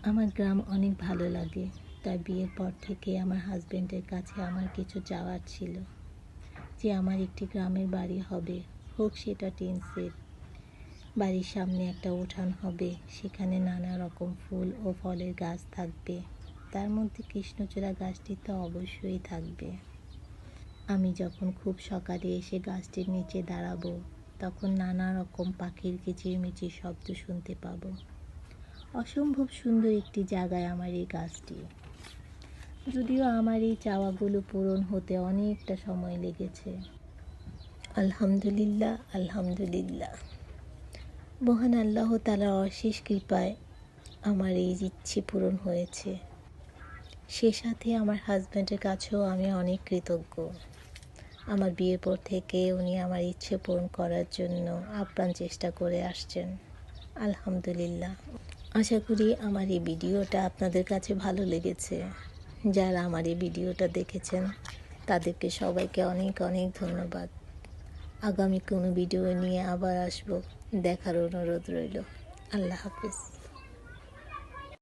আমার গ্রাম অনেক ভালো লাগে। তাই বিয়ের পর থেকে আমার হাজব্যান্ডের কাছে আমার কিছু চাওয়ার ছিল, যে আমার একটি গ্রামের বাড়ি হবে, হোক সেটা টিন সেট। বাড়ির সামনে একটা উঠান হবে, সেখানে নানা রকম ফুল ও ফলের গাছ থাকবে, তার মধ্যে কৃষ্ণচূড়া গাছটি তো অবশ্যই থাকবে। আমি যখন খুব সকালে এসে গাছটির নিচে দাঁড়াবো, তখন নানা রকম পাখির কিচিরমিচির শব্দ শুনতে পাবো। অসম্ভব সুন্দর একটি জায়গায় আমার এই গাছটি। যদিও আমার এই চাওয়াগুলো পূরণ হতে অনেকটা সময় লেগেছে। আলহামদুলিল্লাহ, আলহামদুলিল্লাহ। মহান আল্লাহ তাআলার অশেষ কৃপায় আমার এই ইচ্ছে পূরণ হয়েছে। সে সাথে আমার হাজব্যান্ডের কাছেও আমি অনেক কৃতজ্ঞ। আমার বিয়ের পর থেকে উনি আমার ইচ্ছে পূরণ করার জন্য আপ্রাণ চেষ্টা করে আসছেন। আলহামদুলিল্লাহ। আশা করি আমার এই ভিডিওটা আপনাদের কাছে ভালো লেগেছে। যারা আমার এই ভিডিওটা দেখেছেন তাদেরকে সবাইকে অনেক অনেক ধন্যবাদ। আগামী কোনো ভিডিও নিয়ে আবার আসবো, দেখার অনুরোধ রইল। আল্লাহ হাফেজ।